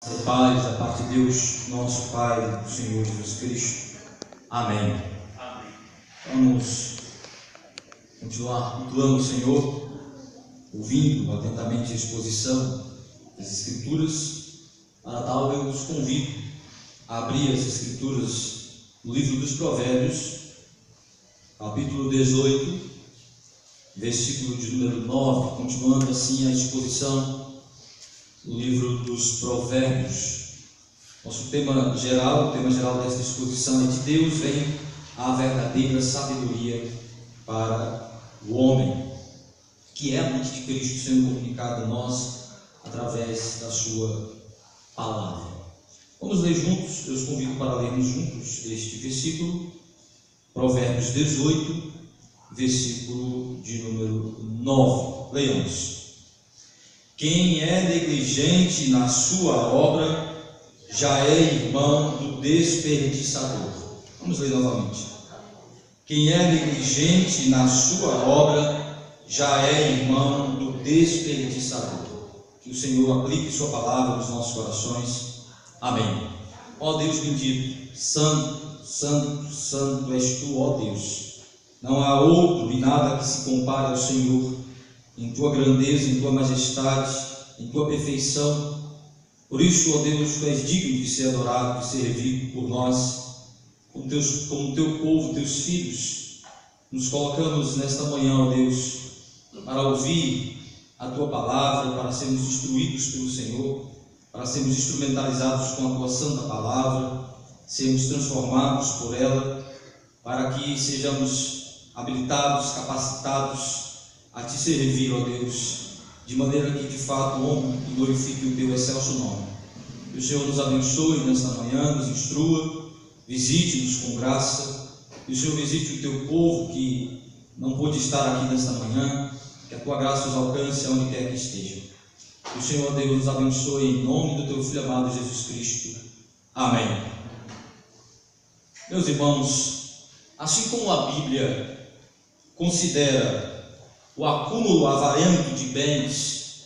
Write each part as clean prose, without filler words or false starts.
Paz da parte de Deus, nosso Pai, do Senhor Jesus Cristo. Amém. Vamos continuar cultuando o Senhor, ouvindo atentamente a exposição das Escrituras. Para tal, eu os convido a abrir as Escrituras no livro dos Provérbios, capítulo 18, versículo de número 9, continuando assim a exposição no livro dos Provérbios. Nosso tema geral, o tema geral desta exposição é: de Deus vem a verdadeira sabedoria para o homem, que é a mente de Cristo sendo comunicada a nós através da sua palavra. Vamos ler juntos, eu os convido para lermos juntos este versículo, Provérbios 18, versículo de número 9. Leiamos. Quem é negligente na sua obra já é irmão do desperdiçador. Vamos ler novamente. Quem é negligente na sua obra já é irmão do desperdiçador. Que o Senhor aplique sua palavra nos nossos corações. Amém. Ó Deus bendito, santo, santo, santo és tu, ó Deus. Não há outro e nada que se compare ao Senhor, em tua grandeza, em tua majestade, em tua perfeição. Por isso, ó Deus, tu és digno de ser adorado, de ser servido por nós, como teu povo, teus filhos. Nos colocamos nesta manhã, ó Deus, para ouvir a tua palavra, para sermos instruídos pelo Senhor, para sermos instrumentalizados com a tua santa palavra, sermos transformados por ela, para que sejamos habilitados, capacitados a te servir, ó Deus, de maneira que de fato honre e glorifique o teu excelso nome. Que o Senhor nos abençoe nesta manhã, nos instrua, visite-nos com graça, que o Senhor visite o teu povo que não pôde estar aqui nesta manhã, que a tua graça os alcance aonde quer que estejam. Que o Senhor, Deus, nos abençoe em nome do teu Filho amado Jesus Cristo. Amém. Meus irmãos, assim como a Bíblia considera o acúmulo avarento de bens,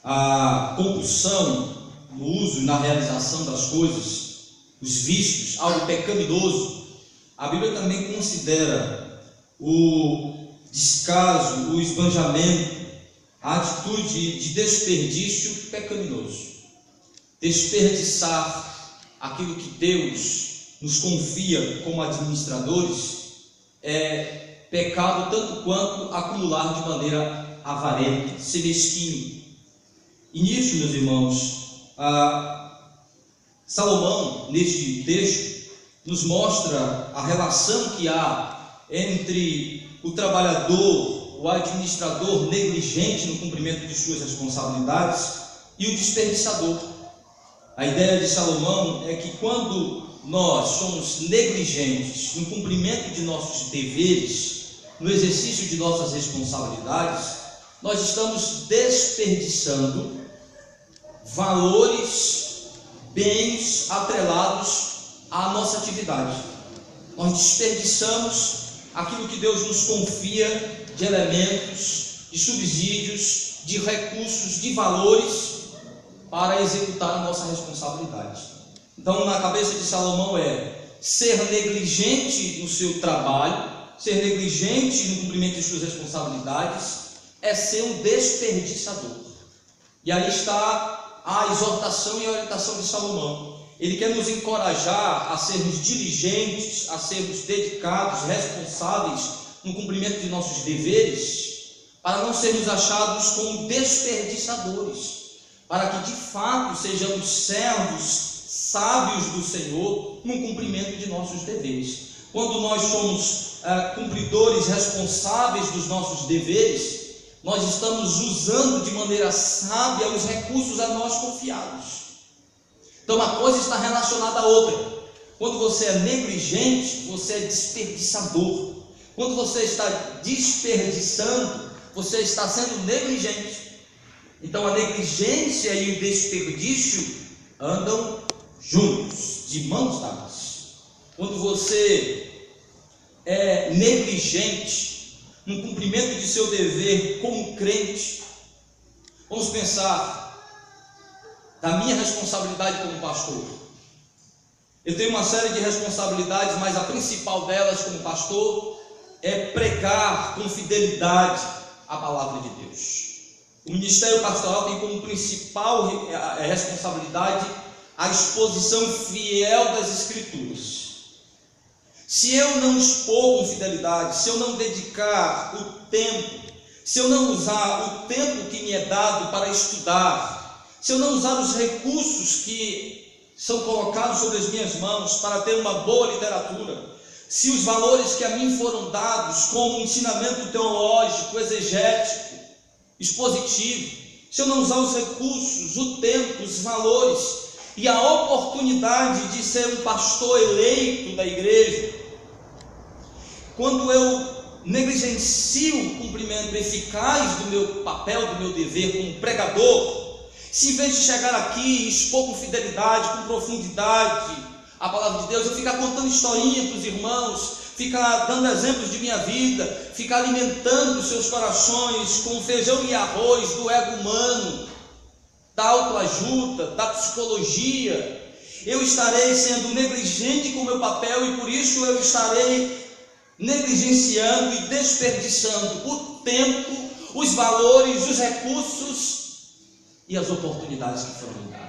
a compulsão no uso e na realização das coisas, os vícios, algo pecaminoso, a Bíblia também considera o descaso, o esbanjamento, a atitude de desperdício pecaminoso. Desperdiçar aquilo que Deus nos confia como administradores é pecado tanto quanto acumular de maneira avarenta, ser mesquinho. E nisso, meus irmãos, Salomão, neste texto, nos mostra a relação que há entre o trabalhador, o administrador negligente no cumprimento de suas responsabilidades e o desperdiçador. A ideia de Salomão é que quando nós somos negligentes no cumprimento de nossos deveres, no exercício de nossas responsabilidades, nós estamos desperdiçando valores, bens atrelados à nossa atividade. Nós desperdiçamos aquilo que Deus nos confia de elementos, de subsídios, de recursos, de valores para executar a nossa responsabilidade. Então, na cabeça de Salomão é ser negligente no seu trabalho, ser negligente no cumprimento de suas responsabilidades, é ser um desperdiçador. E aí está a exortação e a orientação de Salomão. Ele quer nos encorajar a sermos diligentes, a sermos dedicados, responsáveis no cumprimento de nossos deveres, para não sermos achados como desperdiçadores, para que de fato sejamos servos sábios do Senhor no cumprimento de nossos deveres. Quando nós somos cumpridores responsáveis dos nossos deveres, nós estamos usando de maneira sábia os recursos a nós confiados. Então uma coisa está relacionada à outra. Quando você é negligente, você é desperdiçador. Quando você está desperdiçando, você está sendo negligente. Então a negligência e o desperdício andam juntos, de mãos dadas. Quando você é negligente no cumprimento de seu dever como crente, vamos pensar, da minha responsabilidade como pastor. Eu tenho uma série de responsabilidades, mas a principal delas como pastor é pregar com fidelidade a palavra de Deus. O ministério pastoral tem como principal responsabilidade a exposição fiel das Escrituras. Se eu não expor com fidelidade, se eu não dedicar o tempo, se eu não usar o tempo que me é dado para estudar, se eu não usar os recursos que são colocados sobre as minhas mãos para ter uma boa literatura, se os valores que a mim foram dados como ensinamento teológico, exegético, expositivo, se eu não usar os recursos, o tempo, os valores e a oportunidade de ser um pastor eleito da igreja, quando eu negligencio o cumprimento eficaz do meu papel, do meu dever como pregador, se em vez de chegar aqui e expor com fidelidade, com profundidade a palavra de Deus, eu ficar contando historinha para os irmãos, ficar dando exemplos de minha vida, ficar alimentando os seus corações com feijão e arroz do ego humano, da autoajuda, da psicologia, eu estarei sendo negligente com o meu papel e por isso eu estarei negligenciando e desperdiçando o tempo, os valores, os recursos e as oportunidades que foram me dadas.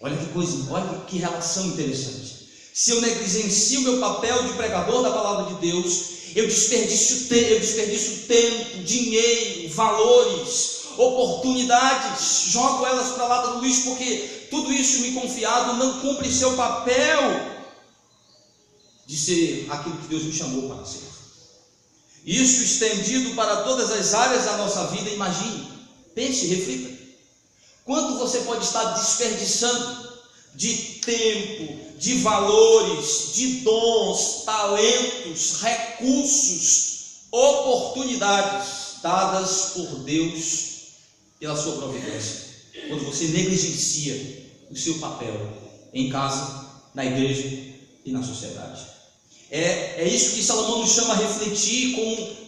Olha que coisa, olha que relação interessante. Se eu negligencio o meu papel de pregador da palavra de Deus, eu desperdiço tempo, dinheiro, valores, oportunidades, jogo elas para lá do lixo, porque tudo isso me confiado não cumpre seu papel de ser aquilo que Deus me chamou para ser. Isso estendido para todas as áreas da nossa vida. Imagine, pense, reflita. Quanto você pode estar desperdiçando de tempo, de valores, de dons, talentos, recursos, oportunidades dadas por Deus pela sua providência, quando você negligencia o seu papel em casa, na igreja e na sociedade. É isso que Salomão nos chama a refletir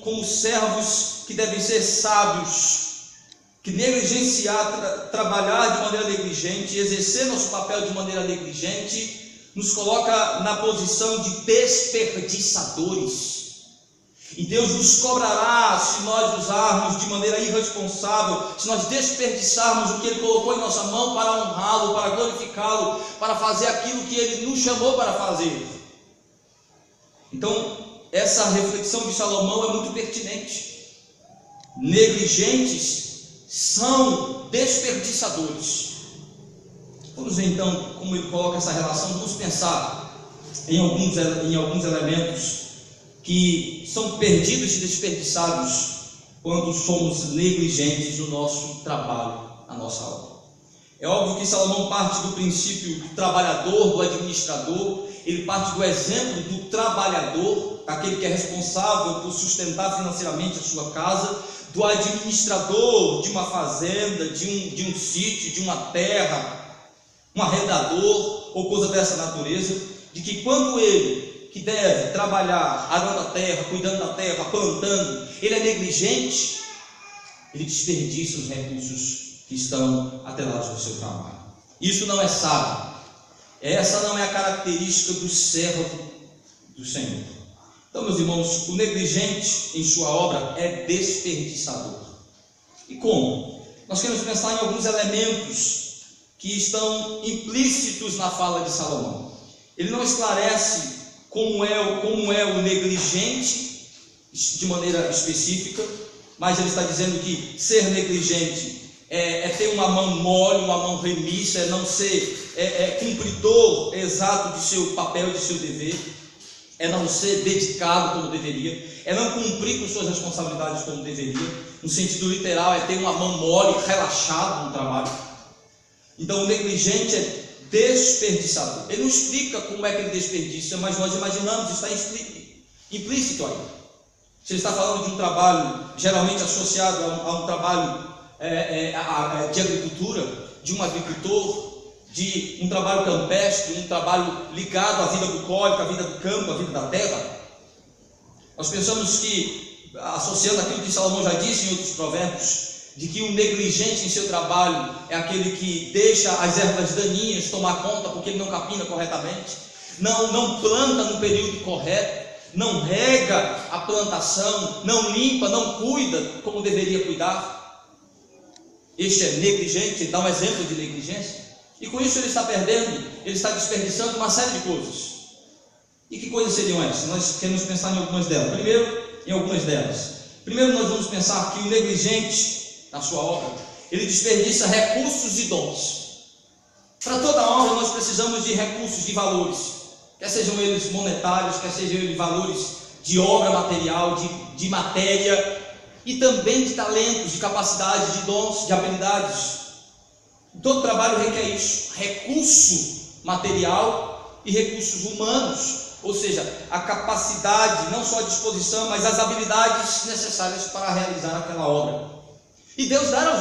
como servos que devem ser sábios, que negligenciar, trabalhar de maneira negligente, exercer nosso papel de maneira negligente, nos coloca na posição de desperdiçadores. E Deus nos cobrará se nós usarmos de maneira irresponsável, se nós desperdiçarmos o que Ele colocou em nossa mão para honrá-lo, para glorificá-lo, para fazer aquilo que Ele nos chamou para fazer. Então, essa reflexão de Salomão é muito pertinente. Negligentes são desperdiçadores. Vamos ver então como ele coloca essa relação. Vamos pensar em alguns elementos que são perdidos e desperdiçados quando somos negligentes no nosso trabalho, na nossa obra. É óbvio que Salomão parte do princípio do trabalhador, do administrador. Ele parte do exemplo do trabalhador, aquele que é responsável por sustentar financeiramente a sua casa, do administrador de uma fazenda, de um sítio, de uma terra, um arrendador ou coisa dessa natureza, de que quando ele, que deve trabalhar arando a terra, cuidando da terra, plantando, ele é negligente, ele desperdiça os recursos que estão atrelados ao seu trabalho. Isso não é sábio. Essa não é a característica do servo do Senhor. Então, meus irmãos, o negligente em sua obra é desperdiçador. E como? Nós queremos pensar em alguns elementos que estão implícitos na fala de Salomão. Ele não esclarece como é o negligente de maneira específica, mas ele está dizendo que ser negligente é ter uma mão mole, uma mão remissa, é não ser cumpridor exato de seu papel, de seu dever, é não ser dedicado como deveria, é não cumprir com suas responsabilidades como deveria. No sentido literal, é ter uma mão mole, relaxado no trabalho. Então o negligente é desperdiçador. Ele não explica como é que ele desperdiça, mas nós imaginamos, está implícito aí. Se ele está falando de um trabalho geralmente associado a um trabalho de agricultura, de um agricultor, de um trabalho campestre, um trabalho ligado à vida bucólica, à vida do campo, à vida da terra, nós pensamos que, associando aquilo que Salomão já disse em outros provérbios, de que o negligente em seu trabalho é aquele que deixa as ervas daninhas tomar conta porque ele não capina corretamente, não planta no período correto, não rega a plantação, não limpa, não cuida como deveria cuidar. Este é negligente, ele dá um exemplo de negligência, e com isso ele está perdendo, ele está desperdiçando uma série de coisas. E que coisas seriam essas? Nós queremos pensar em algumas delas. Primeiro nós vamos pensar que o negligente na sua obra, ele desperdiça recursos e dons. Para toda obra nós precisamos de recursos, de valores, quer sejam eles monetários, quer sejam eles valores de obra material, de matéria, e também de talentos, de capacidades, de dons, de habilidades. Todo trabalho requer isso, recurso material e recursos humanos, ou seja, a capacidade, não só a disposição, mas as habilidades necessárias para realizar aquela obra. E Deus dá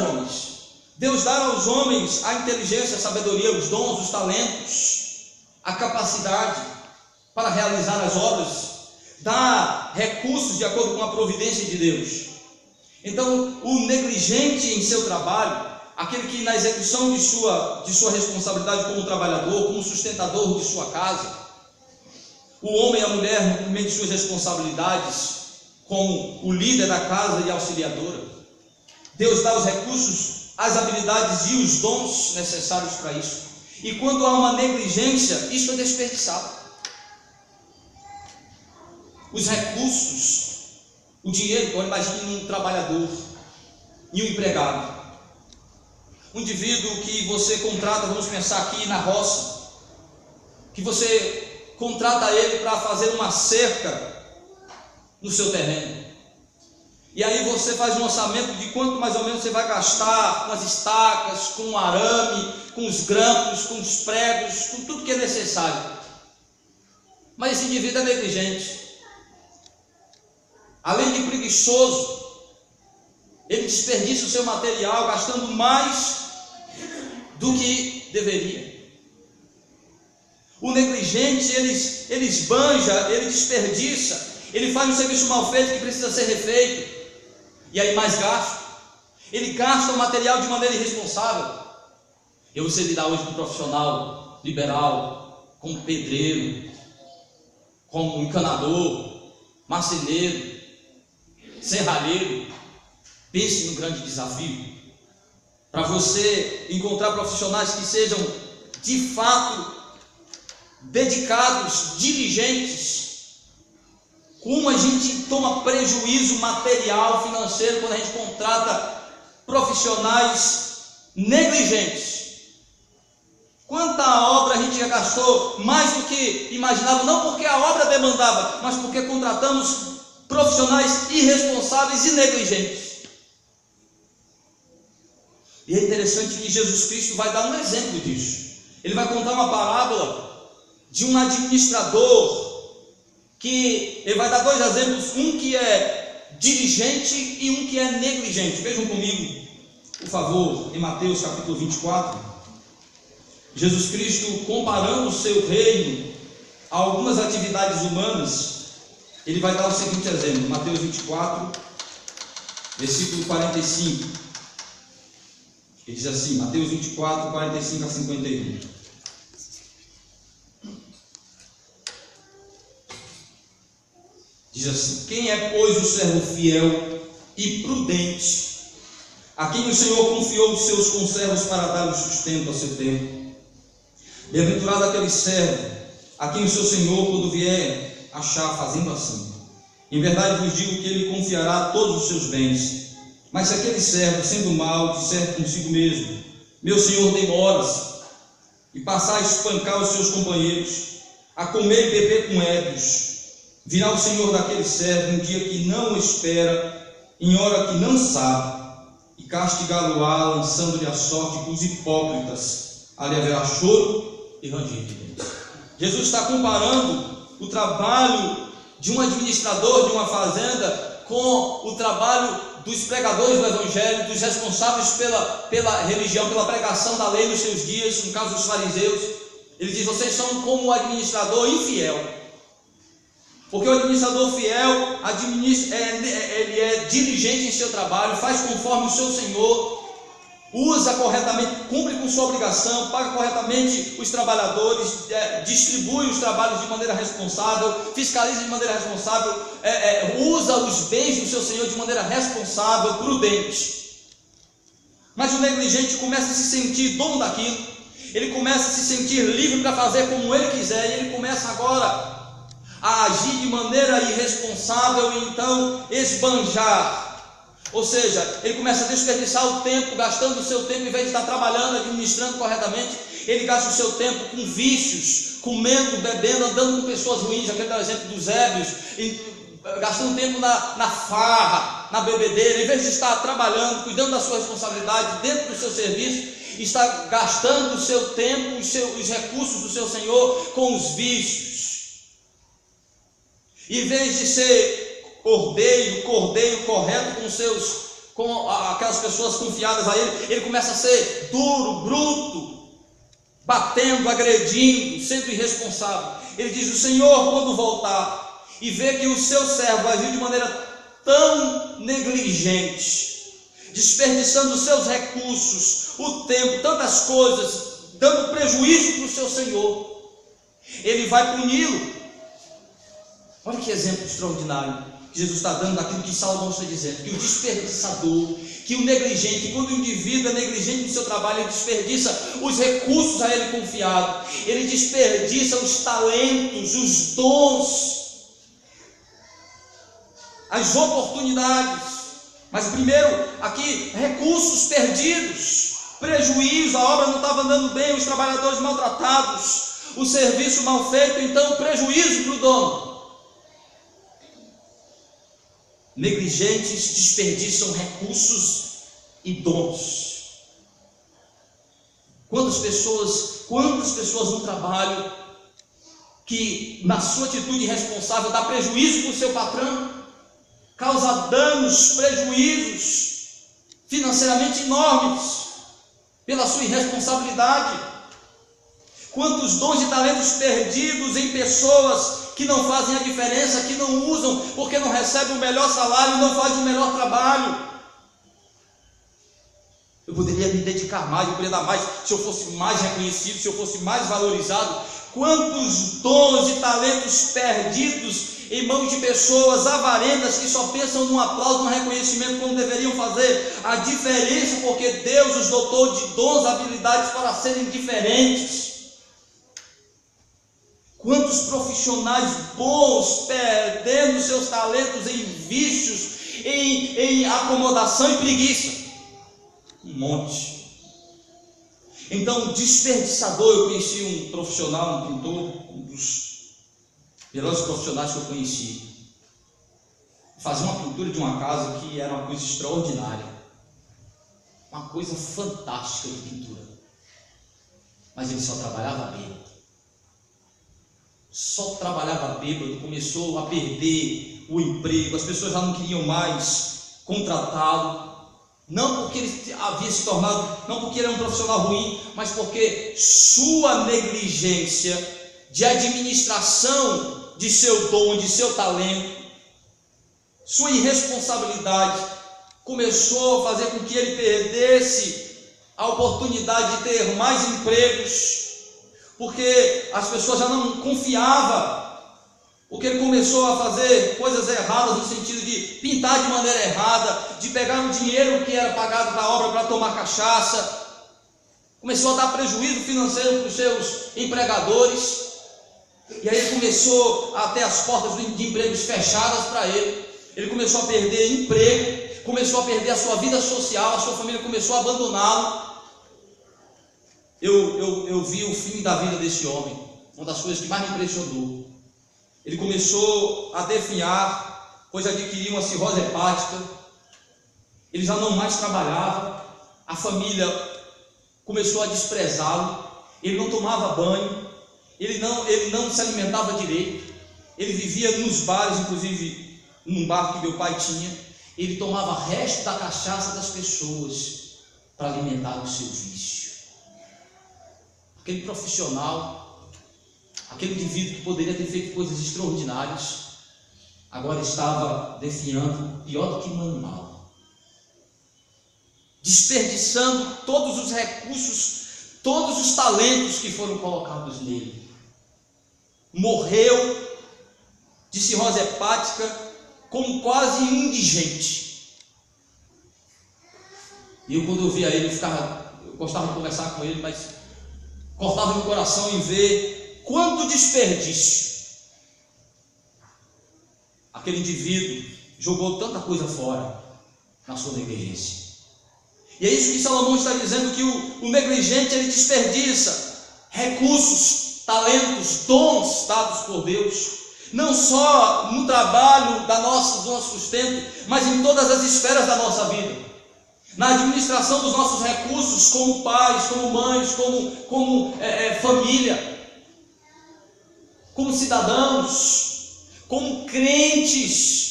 aos homens a inteligência, a sabedoria, os dons, os talentos, a capacidade para realizar as obras, dá recursos de acordo com a providência de Deus. Então, o negligente em seu trabalho, aquele que na execução de sua responsabilidade como trabalhador, como sustentador de sua casa, o homem e a mulher no cumprimento de suas responsabilidades como o líder da casa e auxiliadora, Deus dá os recursos, as habilidades e os dons necessários para isso. E quando há uma negligência, isso é desperdiçado. Os recursos, o dinheiro, agora imagine um trabalhador e um empregado. Um indivíduo que você contrata, vamos pensar aqui na roça, que você contrata ele para fazer uma cerca no seu terreno. E aí você faz um orçamento de quanto mais ou menos você vai gastar com as estacas, com o arame, com os grampos, com os pregos, com tudo que é necessário. Mas esse indivíduo é negligente. Além de preguiçoso, ele desperdiça o seu material gastando mais do que deveria. O negligente, ele esbanja, ele desperdiça, ele faz um serviço mal feito que precisa ser refeito, e aí mais gasto. Ele gasta o material de maneira irresponsável. E você lidar hoje com um profissional liberal, como pedreiro, como encanador, marceneiro, serralheiro, pense no grande desafio. Para você encontrar profissionais que sejam de fato dedicados, diligentes. Como a gente toma prejuízo material, financeiro, quando a gente contrata profissionais negligentes. Quanta obra a gente já gastou, mais do que imaginava, não porque a obra demandava, mas porque contratamos profissionais irresponsáveis e negligentes. E é interessante que Jesus Cristo vai dar um exemplo disso. Ele vai contar uma parábola de um administrador, que ele vai dar dois exemplos, um que é diligente e um que é negligente. Vejam comigo, por favor, em Mateus capítulo 24, Jesus Cristo comparando o seu reino a algumas atividades humanas, ele vai dar o seguinte exemplo, Mateus 24, versículo 45, ele diz assim, Mateus 24, 45 a 51. Diz assim: quem é, pois, o servo fiel e prudente, a quem o Senhor confiou os seus conservos para dar o sustento a seu tempo? Bem-aventurado aquele servo, a quem o seu Senhor, quando vier, achar fazendo assim. Em verdade vos digo que ele confiará todos os seus bens. Mas se aquele servo, sendo mau, disser consigo mesmo: meu Senhor demora-se, e passar a espancar os seus companheiros, a comer e beber com ébrios, virá o Senhor daquele servo um dia que não espera, em hora que não sabe, e castigá-lo-á, lançando-lhe a sorte com os hipócritas. Ali haverá choro e ranger de dentes. Jesus está comparando o trabalho de um administrador de uma fazenda com o trabalho dos pregadores do Evangelho, dos responsáveis pela religião, pela pregação da lei nos seus dias, no caso dos fariseus. Ele diz: vocês são como o administrador infiel. Porque o administrador fiel ele é diligente em seu trabalho, faz conforme o seu Senhor, usa corretamente, cumpre com sua obrigação, paga corretamente os trabalhadores, distribui os trabalhos de maneira responsável, fiscaliza de maneira responsável, usa os bens do seu Senhor de maneira responsável, prudente. Mas o negligente começa a se sentir dono daquilo, ele começa a se sentir livre para fazer como ele quiser, e ele começa agora a agir de maneira irresponsável e então esbanjar. Ou seja, ele começa a desperdiçar o tempo, gastando o seu tempo, em vez de estar trabalhando, administrando corretamente, ele gasta o seu tempo com vícios, comendo, bebendo, andando com pessoas ruins, aquele exemplo dos ébrios, gastando tempo na farra, na bebedeira, em vez de estar trabalhando, cuidando da sua responsabilidade dentro do seu serviço, está gastando o seu tempo, os recursos do seu Senhor com os vícios. Em vez de ser cordeiro correto com aquelas pessoas confiadas a ele começa a ser duro, bruto, batendo, agredindo, sendo irresponsável. Ele diz: o Senhor, quando voltar e ver que o seu servo agiu de maneira tão negligente, desperdiçando os seus recursos, o tempo, tantas coisas, dando prejuízo para o seu Senhor, ele vai puni-lo. Olha que exemplo extraordinário que Jesus está dando daquilo que Salomão está dizendo, que o desperdiçador, que o negligente, quando o indivíduo é negligente no seu trabalho, ele desperdiça os recursos a ele confiado, ele desperdiça os talentos, os dons, as oportunidades. Mas primeiro, aqui, recursos perdidos, prejuízo, a obra não estava andando bem, os trabalhadores maltratados, o serviço mal feito, então prejuízo para o dono. Negligentes desperdiçam recursos e dons. Quantas pessoas no trabalho que na sua atitude irresponsável dá prejuízo para o seu patrão, causa danos, prejuízos financeiramente enormes pela sua irresponsabilidade. Quantos dons e talentos perdidos em pessoas que não fazem a diferença, que não usam porque não recebem o melhor salário, não fazem o melhor trabalho. Eu poderia me dedicar mais, eu poderia dar mais, se eu fosse mais reconhecido, se eu fosse mais valorizado. Quantos dons e talentos perdidos em mãos de pessoas avarentas que só pensam num aplauso, num reconhecimento, quando deveriam fazer a diferença, porque Deus os dotou de dons, habilidades para serem diferentes. Quantos profissionais bons perdendo seus talentos em vícios, em acomodação e preguiça? Um monte. Então, desperdiçador, eu conheci um profissional, um pintor, um dos melhores profissionais que eu conheci. Fazia uma pintura de uma casa que era uma coisa extraordinária, uma coisa fantástica de pintura, mas ele só trabalhava bêbado. Só trabalhava bêbado, começou a perder o emprego, as pessoas já não queriam mais contratá-lo, não porque ele havia se tornado, não porque ele era um profissional ruim, mas porque sua negligência de administração de seu dom, de seu talento, sua irresponsabilidade, começou a fazer com que ele perdesse a oportunidade de ter mais empregos, porque as pessoas já não confiavam, porque ele começou a fazer coisas erradas, no sentido de pintar de maneira errada, de pegar o dinheiro que era pagado para a obra para tomar cachaça, começou a dar prejuízo financeiro para os seus empregadores, e aí ele começou a ter as portas de empregos fechadas para ele, ele começou a perder emprego, começou a perder a sua vida social, a sua família começou a abandoná-lo. Eu vi o fim da vida desse homem, uma das coisas que mais me impressionou. Ele começou a definhar, pois adquiriu uma cirrose hepática, ele já não mais trabalhava, a família começou a desprezá-lo, ele não tomava banho, ele não se alimentava direito, ele vivia nos bares, inclusive num bar que meu pai tinha, ele tomava resto da cachaça das pessoas para alimentar o seu vício. Aquele profissional, aquele indivíduo que poderia ter feito coisas extraordinárias, agora estava definhando pior do que um animal, desperdiçando todos os recursos, todos os talentos que foram colocados nele. Morreu de cirrose hepática como quase indigente. E eu, quando eu via ele, eu gostava de conversar com ele, mas cortava meu coração em ver quanto desperdício. Aquele indivíduo jogou tanta coisa fora na sua negligência. E é isso que Salomão está dizendo, que o negligente, ele desperdiça recursos, talentos, dons dados por Deus, não só no trabalho do nosso sustento, mas em todas as esferas da nossa vida, na administração dos nossos recursos, como pais, como mães, como família, como cidadãos, como crentes.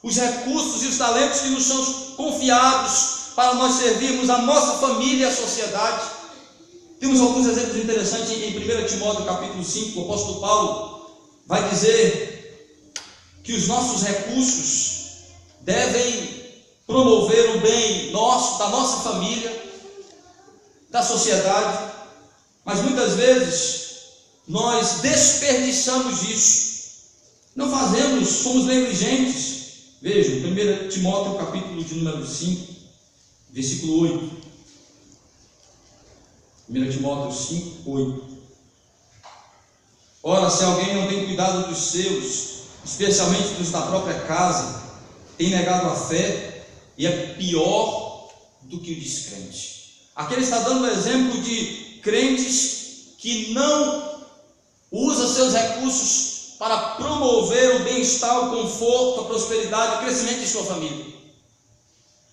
Os recursos e os talentos que nos são confiados para nós servirmos a nossa família e a sociedade. Temos alguns exemplos interessantes em 1 Timóteo capítulo 5, o apóstolo Paulo vai dizer que os nossos recursos devem promover o bem nosso, da nossa família, da sociedade, mas muitas vezes nós desperdiçamos isso, não fazemos, somos negligentes. Vejam, 1 Timóteo capítulo de número 5, versículo 8. 1 Timóteo 5, 8. Ora, se alguém não tem cuidado dos seus, especialmente dos da própria casa, tem negado a fé e é pior do que o descrente. Aqui ele está dando o exemplo de crentes que não usam seus recursos para promover o bem-estar, o conforto, a prosperidade, o crescimento de sua família.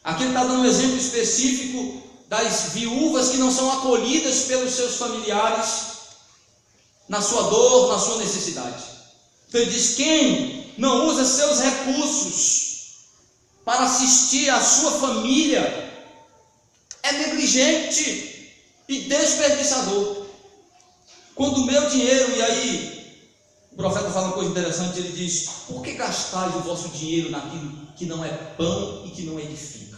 Aqui ele está dando um exemplo específico das viúvas que não são acolhidas pelos seus familiares na sua dor, na sua necessidade. Então ele diz: quem não usa seus recursos para assistir a sua família é negligente e desperdiçador. Quando o meu dinheiro, e aí o profeta fala uma coisa interessante, ele diz: por que gastais o vosso dinheiro naquilo que não é pão e que não edifica?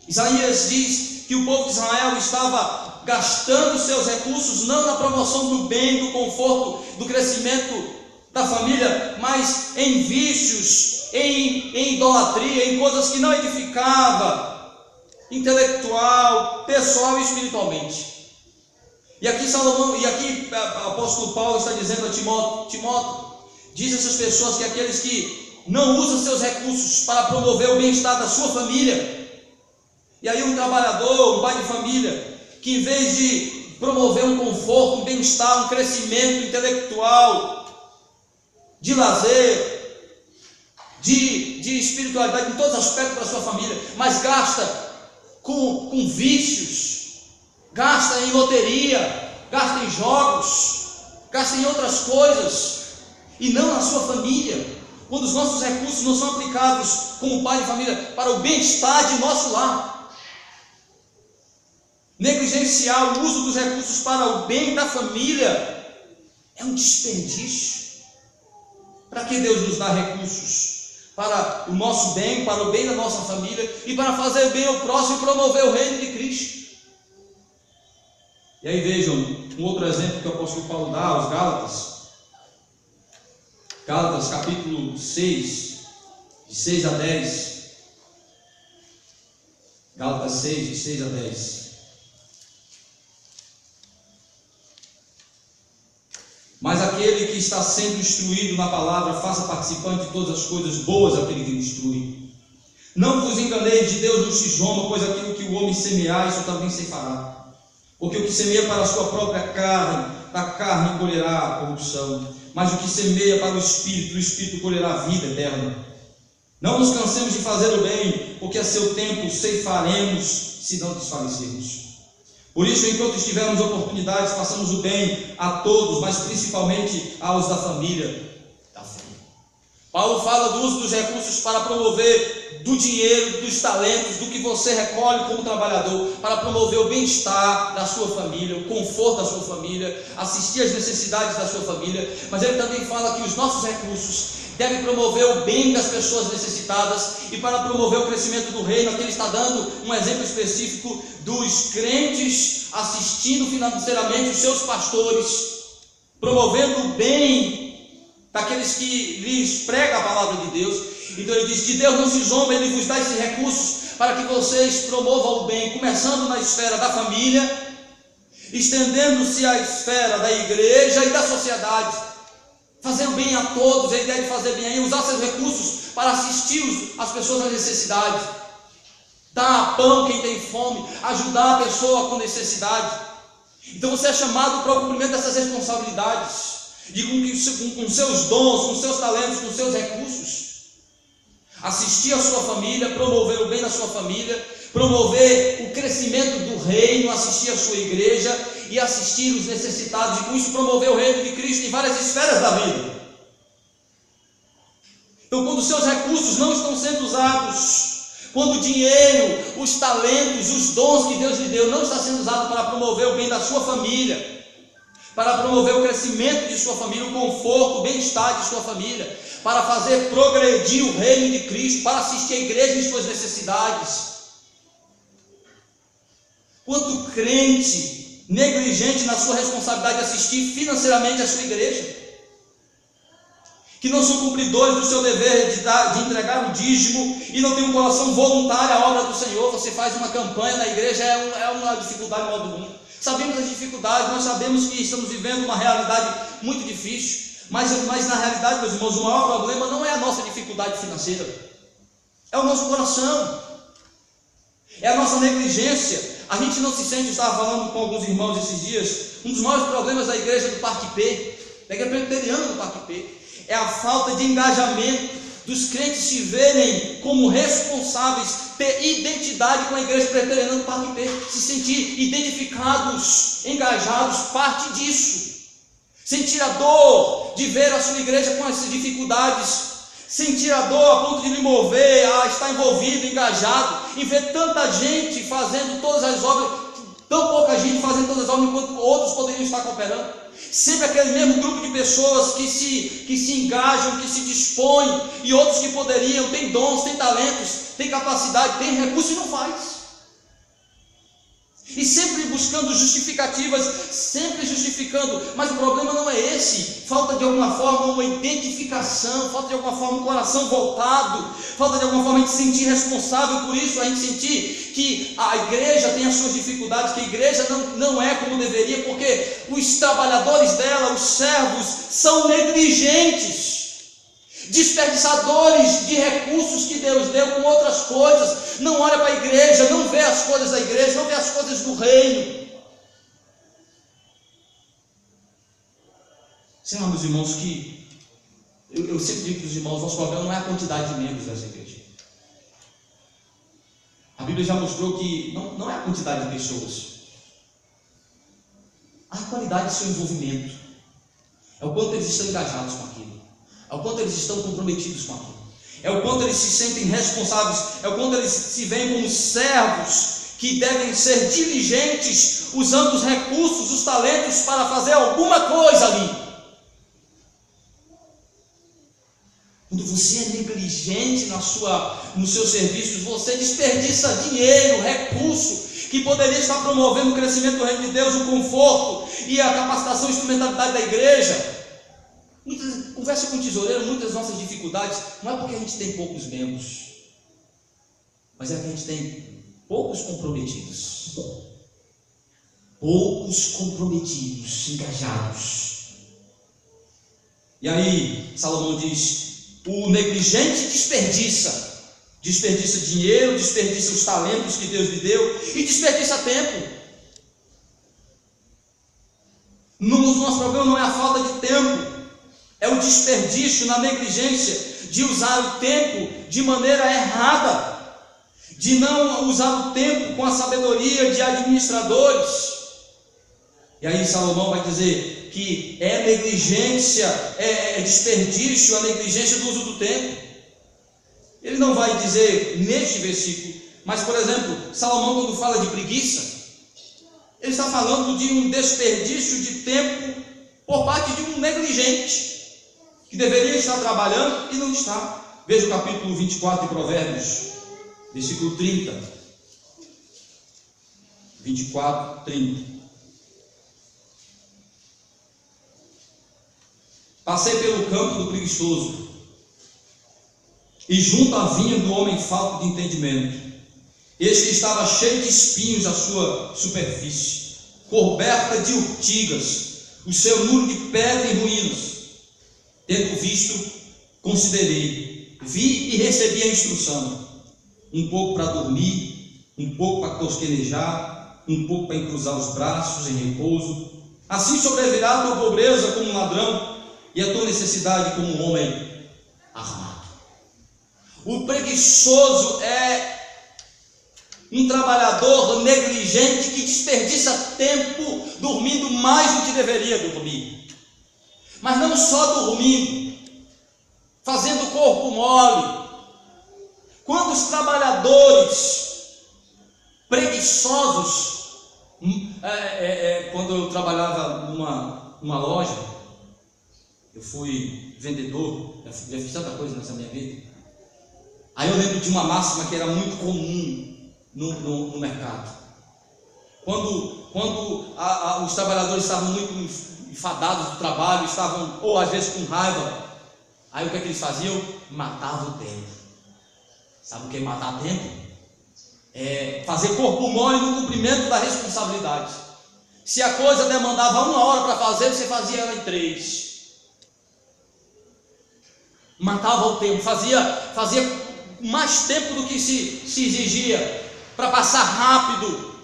Isaías diz que o povo de Israel estava gastando seus recursos não na promoção do bem, do conforto, do crescimento da família, mas em vícios, em idolatria, em coisas que não edificava, intelectual, pessoal e espiritualmente. E aqui o apóstolo Paulo está dizendo a Timóteo, diz a essas pessoas que aqueles que não usam seus recursos para promover o bem-estar da sua família, e aí um trabalhador, um pai de família, que em vez de promover um conforto, um bem-estar, um crescimento intelectual, de lazer, de espiritualidade, em todos os aspectos da sua família, mas gasta com vícios, gasta em loteria, gasta em jogos, gasta em outras coisas, e não na sua família, quando os nossos recursos não são aplicados como pai de família para o bem-estar de nosso lar. Negligenciar o uso dos recursos para o bem da família é um desperdício. Para que Deus nos dá recursos? Para o nosso bem, para o bem da nossa família e para fazer bem ao próximo e promover o reino de Cristo. E aí vejam um outro exemplo que o apóstolo Paulo dá aos Gálatas. Gálatas capítulo 6, de 6 a 10. Gálatas 6, de 6 a 10. Mas aquele que está sendo instruído na palavra, faça participante de todas as coisas boas aquele que instrui. Não vos enganeis, de Deus não se zomba, pois aquilo que o homem semear, isso também se fará. Porque o que semeia para a sua própria carne, da carne colherá a corrupção. Mas o que semeia para o Espírito colherá a vida eterna. Não nos cansemos de fazer o bem, porque a seu tempo ceifaremos, se não desfalecermos. Por isso, enquanto tivermos oportunidades, façamos o bem a todos, mas principalmente aos da família da fé. Paulo fala do uso dos recursos para promover do dinheiro, dos talentos, do que você recolhe como trabalhador, para promover o bem-estar da sua família, o conforto da sua família, assistir às necessidades da sua família. Mas ele também fala que os nossos recursos devem promover o bem das pessoas necessitadas e para promover o crescimento do reino. Aqui ele está dando um exemplo específico dos crentes assistindo financeiramente os seus pastores, promovendo o bem daqueles que lhes pregam a palavra de Deus. Então ele diz: de Deus não se zomba, Ele vos dá esses recursos para que vocês promovam o bem, começando na esfera da família, estendendo-se à esfera da igreja e da sociedade, fazer o bem a todos. Ele deve fazer bem aí, usar seus recursos para assistir as pessoas nas necessidades, dar pão quem tem fome, ajudar a pessoa com necessidade. Então você é chamado para o cumprimento dessas responsabilidades, de com seus dons, com seus talentos, com seus recursos, assistir a sua família, promover o bem da sua família, promover o crescimento do reino, assistir a sua igreja e assistir os necessitados, e com isso promover o reino de Cristo em várias esferas da vida. Então, quando os seus recursos não estão sendo usados, quando o dinheiro, os talentos, os dons que Deus lhe deu não está sendo usado para promover o bem da sua família, para promover o crescimento de sua família, o conforto, o bem-estar de sua família, para fazer progredir o reino de Cristo, para assistir a igreja em suas necessidades. Quanto crente negligente na sua responsabilidade de assistir financeiramente a sua igreja, que não são cumpridores do seu dever de entregar o dízimo e não tem um coração voluntário à obra do Senhor. Você faz uma campanha na igreja, é uma dificuldade maior do mundo. Sabemos as dificuldades, nós sabemos que estamos vivendo uma realidade muito difícil, mas na realidade, meus irmãos, o maior problema não é a nossa dificuldade financeira, é o nosso coração, é a nossa negligência. A gente não se sente, eu estava falando com alguns irmãos esses dias, um dos maiores problemas da igreja do Parque P, da igreja presbiteriana do Parque P, é a falta de engajamento dos crentes se verem como responsáveis, ter identidade com a igreja presbiteriana do Parque P, se sentir identificados, engajados, parte disso, sentir a dor de ver a sua igreja com essas dificuldades, sentir a dor a ponto de lhe mover a estar envolvido, engajado, em ver tanta gente fazendo todas as obras, tão pouca gente fazendo todas as obras enquanto outros poderiam estar cooperando. Sempre aquele mesmo grupo de pessoas que se engajam, que se dispõem, e outros que poderiam, têm dons, têm talentos, têm capacidade, têm recursos e não faz. E sempre buscando justificativas, sempre justificando, mas o problema não é esse. Falta de alguma forma uma identificação, falta de alguma forma um coração voltado, falta de alguma forma a gente se sentir responsável por isso, a gente sentir que a igreja tem as suas dificuldades, que a igreja não é como deveria, porque os trabalhadores dela, os servos, são negligentes, desperdiçadores de recursos que Deus deu com outras coisas, não olha para a igreja, não vê as coisas da igreja, não vê as coisas do reino. Sei lá, meus irmãos, que eu sempre digo para os irmãos, nosso problema não é a quantidade de membros dessa igreja. A Bíblia já mostrou que não é a quantidade de pessoas, a qualidade do seu envolvimento, é o quanto eles estão engajados com aquilo, é o quanto eles estão comprometidos com aquilo, é o quanto eles se sentem responsáveis, é o quanto eles se veem como servos que devem ser diligentes, usando os recursos, os talentos para fazer alguma coisa ali. Quando você é negligente nos seus serviços, você desperdiça dinheiro, recurso, que poderia estar promovendo o crescimento do reino de Deus, o conforto e a capacitação e instrumentalidade da igreja. Conversa com o tesoureiro, muitas das nossas dificuldades não é porque a gente tem poucos membros, mas é que a gente tem poucos comprometidos, engajados. E aí Salomão diz: o negligente desperdiça dinheiro, desperdiça os talentos que Deus lhe deu e desperdiça tempo. O nosso problema não é a falta de tempo, é o desperdício na negligência de usar o tempo de maneira errada, de não usar o tempo com a sabedoria de administradores. E aí Salomão vai dizer que é negligência, é desperdício a negligência do uso do tempo. Ele não vai dizer neste versículo, mas, por exemplo, Salomão, quando fala de preguiça, ele está falando de um desperdício de tempo por parte de um negligente, que deveria estar trabalhando e não está. Veja o capítulo 24 de Provérbios, versículo 30. 24, 30. Passei pelo campo do preguiçoso, e junto à vinha do homem falto de entendimento. Este estava cheio de espinhos a sua superfície, coberta de urtigas, o seu muro de pedra e ruínas. Tendo visto, considerei, vi e recebi a instrução, um pouco para dormir, um pouco para tosquenejar, um pouco para encruzar os braços em repouso. Assim sobrevirá a tua pobreza como um ladrão, e a tua necessidade como um homem armado. O preguiçoso é um trabalhador negligente que desperdiça tempo dormindo mais do que deveria dormir. Mas não só dormindo, fazendo corpo mole. Quantos trabalhadores preguiçosos, quando eu trabalhava numa loja, eu fui vendedor, já fiz tanta coisa nessa minha vida. Aí eu lembro de uma máxima que era muito comum no mercado. Quando os trabalhadores estavam muito enfadados do trabalho, estavam, ou às vezes com raiva, aí o que é que eles faziam? Matavam o tempo. Sabe o que é matar tempo? É fazer corpo mole no cumprimento da responsabilidade. Se a coisa demandava 1 hora para fazer, você fazia ela em 3. Matava o tempo, fazia mais tempo do que se exigia, para passar rápido,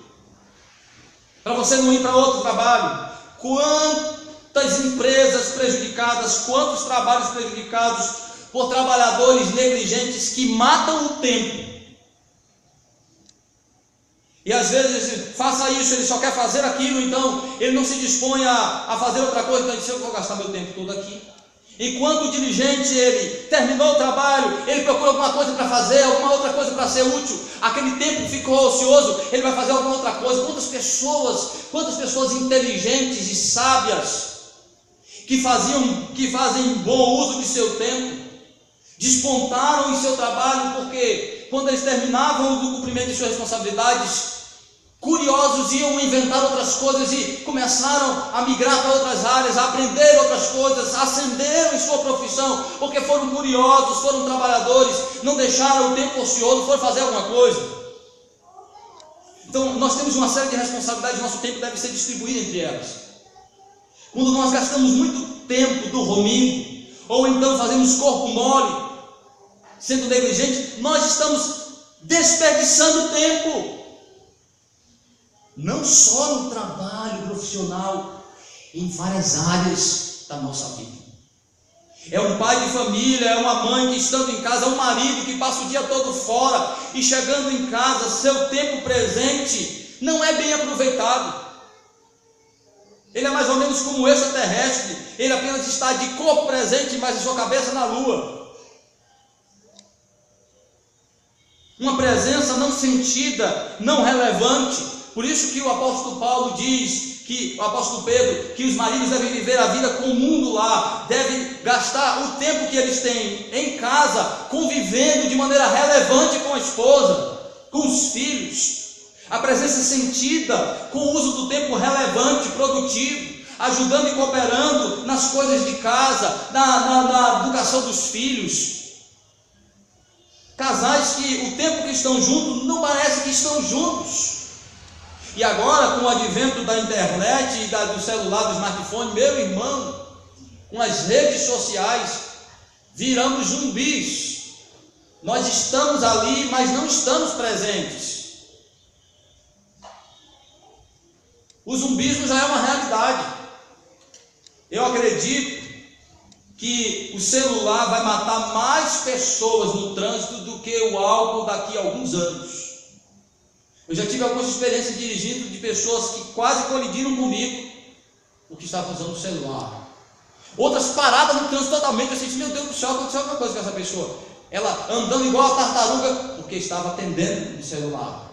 para você não ir para outro trabalho. Quantas empresas prejudicadas, quantos trabalhos prejudicados por trabalhadores negligentes que matam o tempo. E às vezes, faça isso, ele só quer fazer aquilo, então ele não se dispõe a fazer outra coisa. Então ele diz: eu vou gastar meu tempo todo aqui. Enquanto o diligente, ele terminou o trabalho, ele procura alguma coisa para fazer, alguma outra coisa para ser útil, aquele tempo ficou ocioso, ele vai fazer alguma outra coisa. Quantas pessoas inteligentes e sábias, que fazem bom uso de seu tempo, despontaram em seu trabalho, porque quando eles terminavam do cumprimento de suas responsabilidades, curiosos, iam inventar outras coisas e começaram a migrar para outras áreas, a aprender outras coisas, ascenderam em sua profissão, porque foram curiosos, foram trabalhadores, não deixaram o tempo ocioso, foram fazer alguma coisa. Então nós temos uma série de responsabilidades, nosso tempo deve ser distribuído entre elas. Quando nós gastamos muito tempo dormindo, ou então fazemos corpo mole, sendo negligente, nós estamos desperdiçando tempo. Não só no trabalho profissional, em várias áreas da nossa vida. É um pai de família, é uma mãe que estando em casa, é um marido que passa o dia todo fora e chegando em casa, seu tempo presente não é bem aproveitado. Ele é mais ou menos como um extraterrestre, ele apenas está de corpo presente, mas a sua cabeça na lua. Uma presença não sentida, não relevante. Por isso que o apóstolo Paulo diz, o apóstolo Pedro, que os maridos devem viver a vida comum do lar, devem gastar o tempo que eles têm em casa, convivendo de maneira relevante com a esposa, com os filhos. A presença sentida, com o uso do tempo relevante, produtivo, ajudando e cooperando nas coisas de casa, na educação dos filhos. Casais que o tempo que estão juntos não parece que estão juntos. E agora, com o advento da internet e do celular, do smartphone, meu irmão, com as redes sociais, viramos zumbis. Nós estamos ali, mas não estamos presentes. O zumbismo já é uma realidade. Eu acredito que o celular vai matar mais pessoas no trânsito do que o álcool daqui a alguns anos. Eu já tive algumas experiências dirigindo de pessoas que quase colidiram comigo, porque estava usando o celular. Outras paradas no trânsito totalmente, eu senti, meu Deus do céu, aconteceu alguma coisa com essa pessoa. Ela andando igual a tartaruga, porque estava atendendo o celular.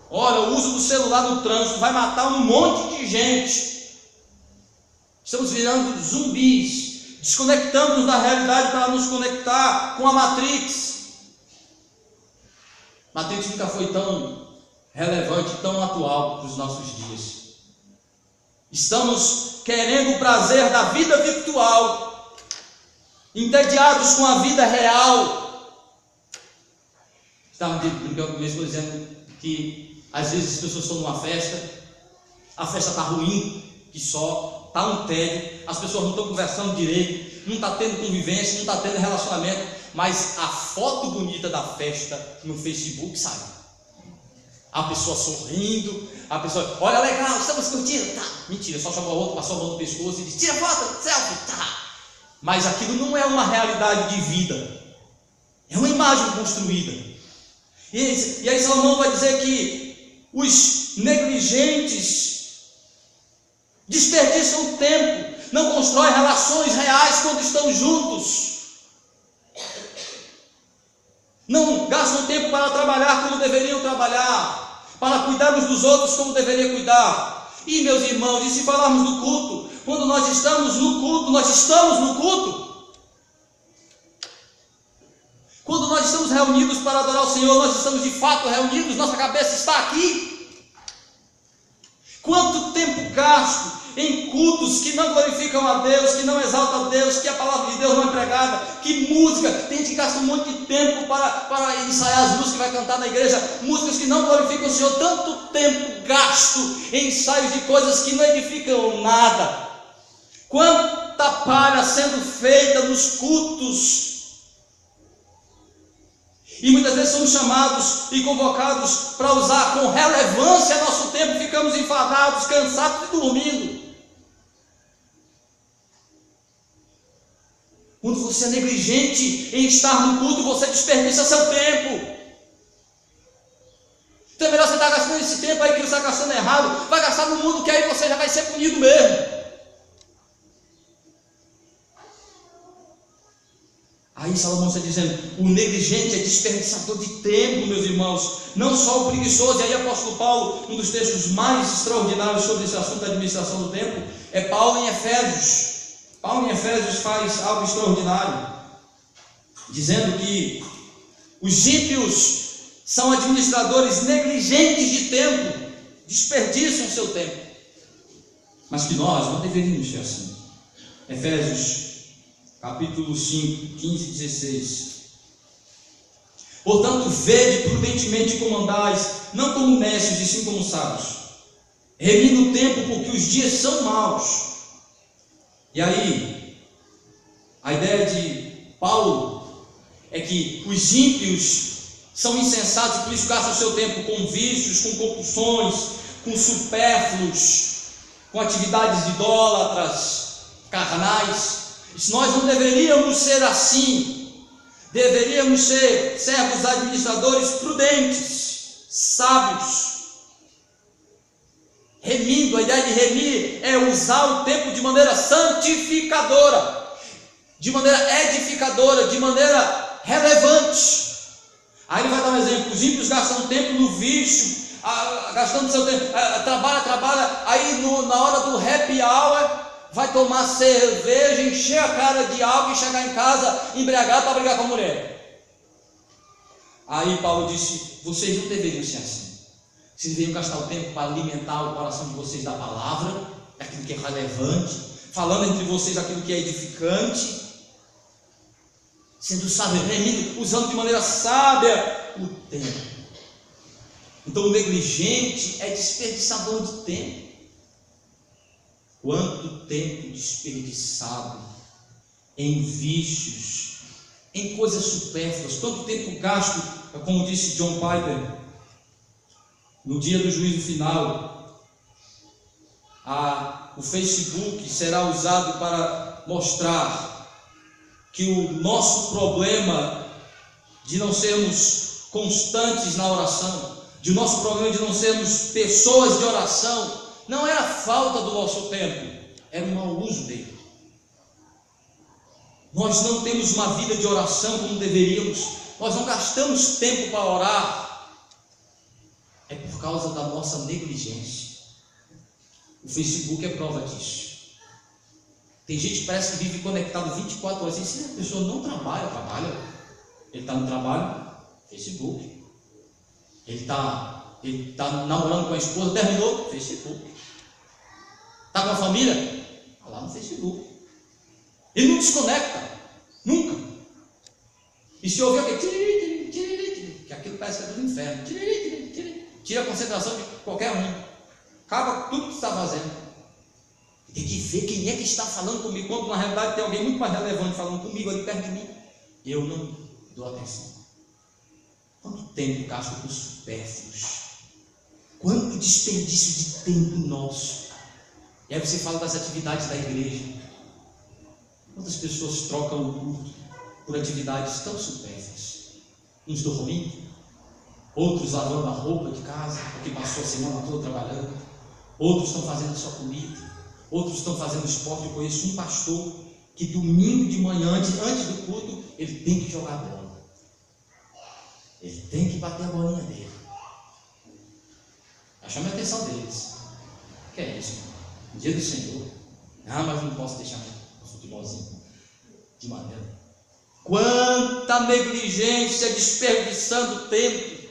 Olha, o uso do celular no trânsito vai matar um monte de gente. Estamos virando zumbis, desconectando-nos da realidade para nos conectar com a Matrix. Matrix nunca foi tão relevante, tão atual para os nossos dias. Estamos querendo o prazer da vida virtual, entediados com a vida real. Estava brincando mesmo dizendo que às vezes as pessoas estão numa festa, a festa está ruim, que só está um tédio, as pessoas não estão conversando direito, não está tendo convivência, não está tendo relacionamento, mas a foto bonita da festa no Facebook sai. A pessoa sorrindo, a pessoa, olha, legal, estamos curtindo, tá? Mentira, só chamou a outra, passou a mão no pescoço e disse, tira foto, selfie, tá? Mas aquilo não é uma realidade de vida, é uma imagem construída. E aí Salomão vai dizer que os negligentes desperdiçam tempo, não constroem relações reais quando estão juntos, não gastam tempo para trabalhar como deveriam trabalhar, para cuidar uns dos outros como deveria cuidar. E meus irmãos, e se falarmos do culto, quando nós estamos no culto, nós estamos no culto. Quando nós estamos reunidos para adorar o Senhor, nós estamos de fato reunidos, nossa cabeça está aqui. Quanto tempo gasto em cultos que não glorificam a Deus, que não exaltam a Deus, que a palavra de Deus não é pregada, que música, tem gente que gasta um monte de tempo para ensaiar as músicas que vai cantar na igreja, músicas que não glorificam o Senhor, tanto tempo gasto em ensaios de coisas que não edificam nada. Quanta palha sendo feita nos cultos. E muitas vezes somos chamados e convocados para usar com relevância nosso tempo, ficamos enfadados, cansados e dormindo. Quando você é negligente em estar no culto, você desperdiça seu tempo. Então é melhor você estar gastando esse tempo aí que você está gastando errado, vai gastar no mundo que aí você já vai ser punido mesmo. Aí Salomão está dizendo, o negligente é desperdiçador de tempo, meus irmãos, não só o preguiçoso. E aí o apóstolo Paulo, um dos textos mais extraordinários sobre esse assunto da administração do tempo, é Paulo em Efésios. Paulo em Efésios faz algo extraordinário, dizendo que os ímpios são administradores negligentes de tempo, desperdiçam seu tempo, mas que nós não deveríamos ser assim. Efésios capítulo 5, 15 e 16. Portanto, vede prudentemente como andais, não como necios, e sim como sábios, remindo o tempo, porque os dias são maus. E aí, a ideia de Paulo é que os ímpios são insensatos e por isso gastam o seu tempo com vícios, com compulsões, com supérfluos, com atividades idólatras, carnais. Nós não deveríamos ser assim. Deveríamos ser servos administradores prudentes, sábios, remindo. A ideia de remir é usar o tempo de maneira santificadora, de maneira edificadora, de maneira relevante. Aí ele vai dar um exemplo: os ímpios gastam tempo no vício, gastando seu tempo, trabalha, aí na hora do happy hour vai tomar cerveja, encher a cara de álcool e chegar em casa embriagado para brigar com a mulher. Aí Paulo disse, vocês não deveriam ser assim. Vocês deveriam gastar o tempo para alimentar o coração de vocês da palavra, daquilo que é relevante, falando entre vocês aquilo que é edificante, sendo sábio, remindo, usando de maneira sábia o tempo. Então o negligente é desperdiçador de tempo. Quanto tempo desperdiçado em vícios, em coisas supérfluas, quanto tempo gasto, como disse John Piper, no dia do juízo final, o Facebook será usado para mostrar que o nosso problema de não sermos constantes na oração, de nosso problema de não sermos pessoas de oração, Não era falta do nosso tempo, era um mau uso dele. Nós não temos uma vida de oração como deveríamos, nós não gastamos tempo para orar, é por causa da nossa negligência. O Facebook é prova disso. Tem gente que parece que vive conectado 24 horas, se a pessoa não trabalha, ele está no trabalho, Facebook, ele está namorando com a esposa, terminou, Facebook, está com a família, está lá no Facebook. Ele não desconecta, nunca. E se ouvir alguém, que aquilo parece que é do inferno, tira a concentração de qualquer um, acaba tudo que está fazendo. Tem que ver quem é que está falando comigo, quando na realidade tem alguém muito mais relevante falando comigo ali perto de mim. Eu não dou atenção. Quanto tempo gasto com supérfluos? Quanto desperdício de tempo nosso? E aí você fala das atividades da igreja. Quantas pessoas trocam o culto por atividades tão supérfluas? Uns dormindo, outros lavando a roupa de casa, porque passou a semana toda trabalhando, outros estão fazendo sua comida, outros estão fazendo esporte. Eu conheço um pastor que domingo de manhã, antes do culto, ele tem que jogar bola. Ele tem que bater a bolinha dele. Chame a atenção deles. O que é isso? No dia do Senhor. Ah, mas não posso deixar o futebolzinho de maneira. Quanta negligência, desperdiçando tempo.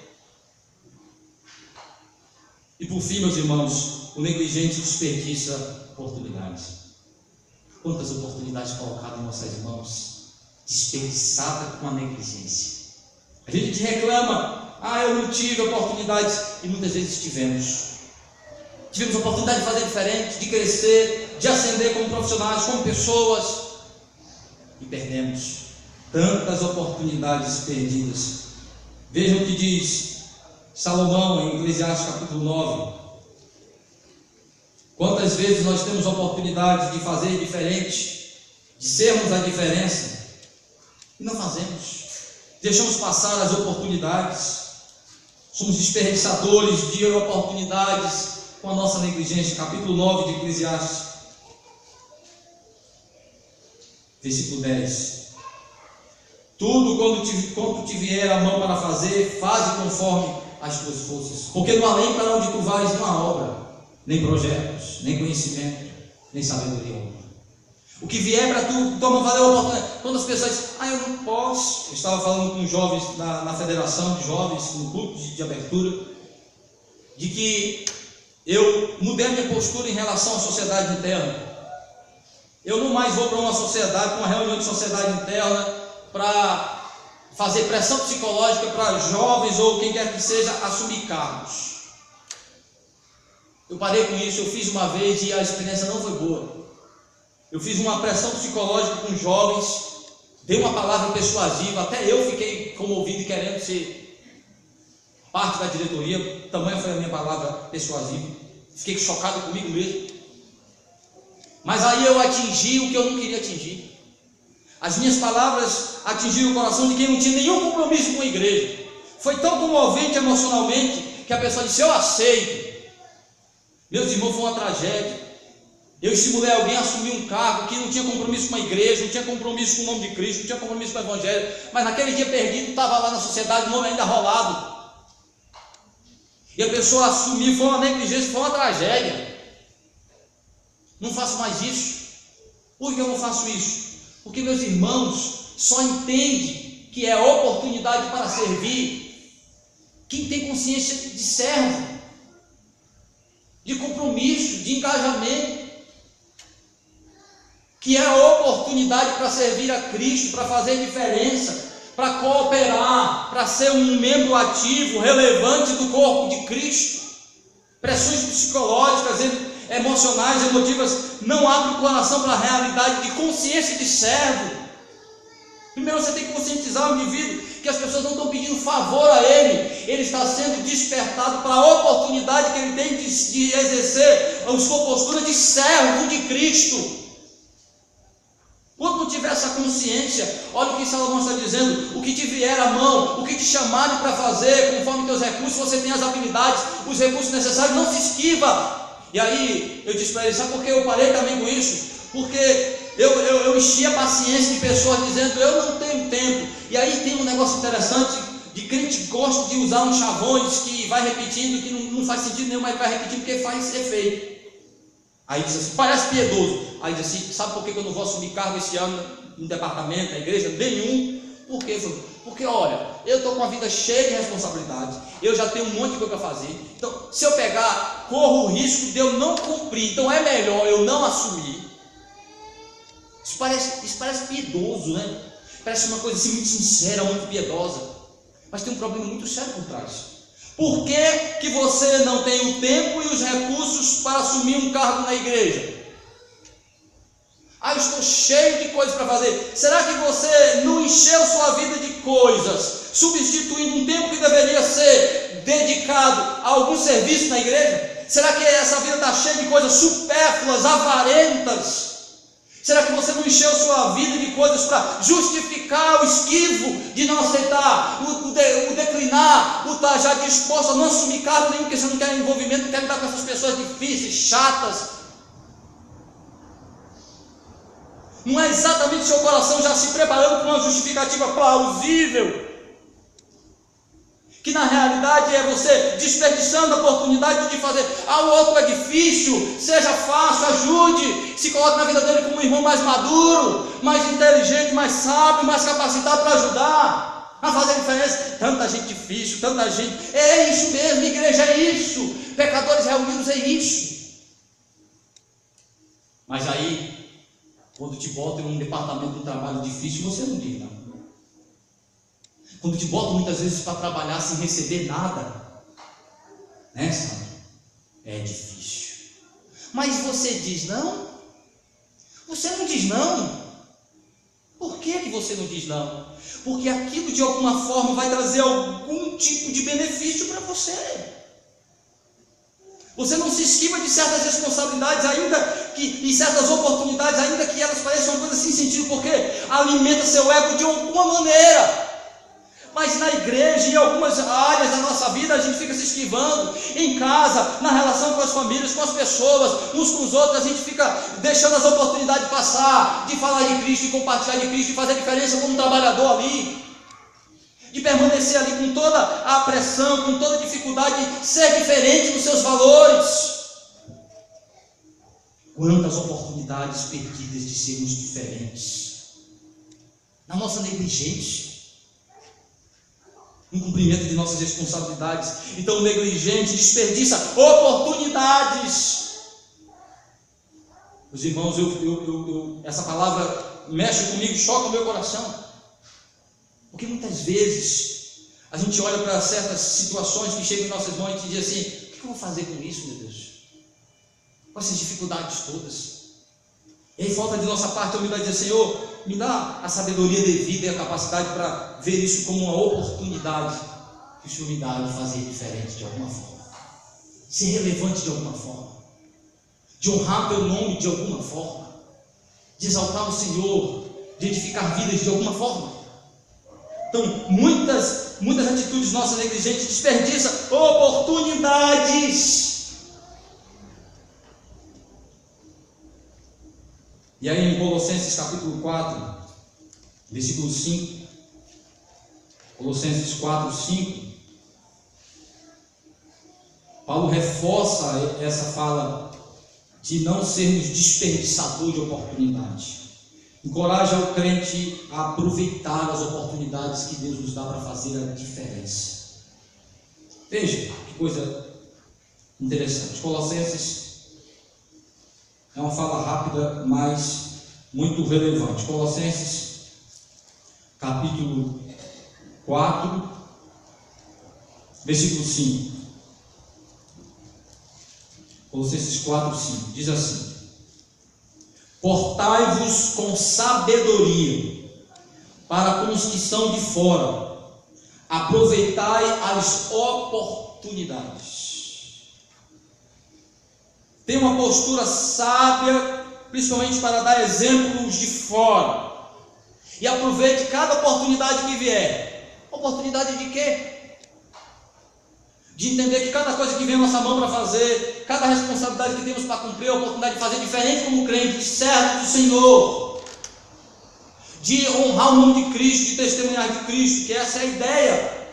E por fim, meus irmãos, o negligente desperdiça oportunidades. Quantas oportunidades colocadas em nossas mãos, desperdiçadas com a negligência. A gente reclama, eu não tive oportunidades, e muitas vezes tivemos. Tivemos a oportunidade de fazer diferente, de crescer, de ascender como profissionais, como pessoas, e perdemos tantas oportunidades perdidas. Vejam o que diz Salomão em Eclesiastes capítulo 9. Quantas vezes nós temos oportunidade de fazer diferente, de sermos a diferença, e não fazemos. Deixamos passar as oportunidades, somos desperdiçadores de oportunidades com a nossa negligência. Capítulo 9 de Eclesiastes, versículo 10. Tudo quanto te vier a mão para fazer, faze conforme as tuas forças, porque no além para onde tu vais não há obra, nem projetos, nem conhecimento, nem sabedoria. O que vier para tu, toma valer a oportunidade. Quando as pessoas dizem, eu não posso. Eu estava falando com jovens na federação de jovens, no culto de abertura, de que eu mudei a minha postura em relação à sociedade interna. Eu não mais vou para uma sociedade, para uma reunião de sociedade interna, para fazer pressão psicológica para jovens ou quem quer que seja assumir cargos. Eu parei com isso, eu fiz uma vez e a experiência não foi boa. Eu fiz uma pressão psicológica com jovens, dei uma palavra persuasiva, até eu fiquei comovido e querendo ser parte da diretoria, tamanha foi a minha palavra persuasiva, fiquei chocado comigo mesmo. Mas aí eu atingi o que eu não queria atingir. As minhas palavras atingiram o coração de quem não tinha nenhum compromisso com a igreja. Foi tão comovente emocionalmente que a pessoa disse, eu aceito. Meus irmãos, foi uma tragédia. Eu estimulei alguém a assumir um cargo que não tinha compromisso com a igreja, não tinha compromisso com o nome de Cristo, não tinha compromisso com o Evangelho, mas naquele dia perdido, estava lá na sociedade, o nome ainda rolado. E a pessoa assumiu, foi uma negligência, foi uma tragédia. Não faço mais isso. Por que eu não faço isso? Porque meus irmãos só entendem que é oportunidade para servir quem tem consciência de servo, de compromisso, de engajamento, que é a oportunidade para servir a Cristo, para fazer diferença, para cooperar, para ser um membro ativo, relevante do corpo de Cristo. Pressões psicológicas, emocionais, emotivas, não abrem o coração para a realidade de consciência de servo. Primeiro você tem que conscientizar o indivíduo que as pessoas não estão pedindo favor a ele está sendo despertado para a oportunidade que ele tem de exercer a sua postura de servo de Cristo. Quando não tiver essa consciência, olha o que Salomão está dizendo, o que te vier à mão, o que te chamarem para fazer, conforme teus recursos, você tem as habilidades, os recursos necessários, não se esquiva, E aí eu disse para ele: sabe por que eu parei também com isso? Porque eu enchi a paciência de pessoas dizendo: eu não tenho tempo. E aí tem um negócio interessante, de crente gosta de usar uns chavões que vai repetindo, que não faz sentido nenhum, mas vai repetindo porque faz efeito. Aí diz assim, parece piedoso. Aí diz assim: sabe por que eu não vou assumir cargo esse ano no departamento, na igreja? Nenhum. Por quê? Porque olha, eu estou com a vida cheia de responsabilidades, eu já tenho um monte de coisa para fazer. Então, se eu pegar, corro o risco de eu não cumprir. Então é melhor eu não assumir. Isso parece piedoso, né? Parece uma coisa assim muito sincera, muito piedosa. Mas tem um problema muito sério por trás. Por que você não tem o tempo e os recursos para assumir um cargo na igreja? Ah, eu estou cheio de coisas para fazer. Será que você não encheu sua vida de coisas, substituindo um tempo que deveria ser dedicado a algum serviço na igreja? Será que essa vida está cheia de coisas supérfluas, avarentas? Será que você não encheu sua vida de coisas para justificar o esquivo de não aceitar, o declinar, o estar já disposto a não assumir cargo nenhum, porque você não quer envolvimento, não quer lidar com essas pessoas difíceis, chatas? Não é exatamente seu coração já se preparando para uma justificativa plausível, que na realidade é você desperdiçando a oportunidade de fazer. Ah, o outro é difícil, seja fácil, ajude, se coloque na vida dele como um irmão mais maduro, mais inteligente, mais sábio, mais capacitado para ajudar a fazer a diferença. Tanta gente difícil, tanta gente. É isso mesmo, igreja é isso, pecadores reunidos é isso. Mas aí, quando te botam em um departamento de trabalho difícil, você não diz não. Quando te botam muitas vezes para trabalhar sem receber nada, né, sabe? É difícil. Mas você diz não? Você não diz não. Por que você não diz não? Porque aquilo de alguma forma vai trazer algum tipo de benefício para você. Você não se esquiva de certas responsabilidades, ainda que, e certas oportunidades, ainda que elas pareçam uma coisa sem sentido, porque alimenta seu ego de alguma maneira. Mas na igreja, em algumas áreas da nossa vida, a gente fica se esquivando. Em casa, na relação com as famílias, com as pessoas, uns com os outros, a gente fica deixando as oportunidades passar, de falar de Cristo, de compartilhar de Cristo, de fazer diferença como um trabalhador ali, de permanecer ali com toda a pressão, com toda a dificuldade de ser diferente nos seus valores. Quantas oportunidades perdidas de sermos diferentes na nossa negligência, no cumprimento de nossas responsabilidades. Então o negligente desperdiça oportunidades. Os irmãos, essa palavra mexe comigo, choca o meu coração, porque muitas vezes a gente olha para certas situações que chegam em nossas mãos e diz assim: o que eu vou fazer com isso, meu Deus? Com essas dificuldades todas. E aí falta de nossa parte a humildade de dizer: Senhor, me dá a sabedoria devida e a capacidade para ver isso como uma oportunidade que o Senhor me dá de fazer diferente de alguma forma, ser relevante de alguma forma, de honrar teu nome de alguma forma, de exaltar o Senhor, de edificar vidas de alguma forma. Então, muitas atitudes nossas negligentes desperdiçam oportunidades. E aí em Colossenses capítulo 4, versículo 5, Colossenses 4, 5, Paulo reforça essa fala de não sermos desperdiçadores de oportunidade. Encoraja o crente a aproveitar as oportunidades que Deus nos dá para fazer a diferença. Veja que coisa interessante. Colossenses é uma fala rápida, mas muito relevante. Colossenses capítulo 4, versículo 5. Colossenses 4, 5. Diz assim: portai-vos com sabedoria para com os que são de fora, aproveitai as oportunidades. Tem uma postura sábia, principalmente para dar exemplos de fora, e aproveite cada oportunidade que vier. Oportunidade de quê? de entender que cada coisa que vem à nossa mão para fazer, cada responsabilidade que temos para cumprir, a oportunidade de fazer diferente como crente, de servo do Senhor, de honrar o nome de Cristo, de testemunhar de Cristo, que essa é a ideia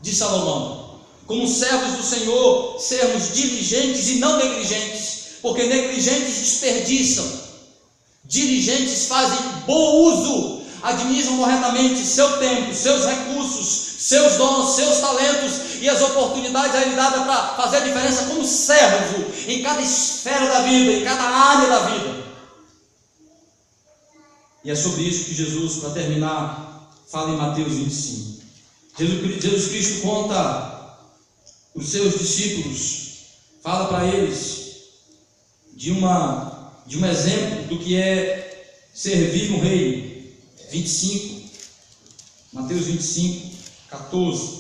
de Salomão. Como servos do Senhor, sermos diligentes e não negligentes, porque negligentes desperdiçam, diligentes fazem bom uso, administram corretamente seu tempo, seus recursos, seus dons, seus talentos e as oportunidades a ele dadas para fazer a diferença como servo em cada esfera da vida, em cada área da vida. E é sobre isso que Jesus, para terminar, fala em Mateus 25. Jesus Cristo conta os seus discípulos, fala para eles de um exemplo do que é servir no reino. 25, Mateus 25, 14.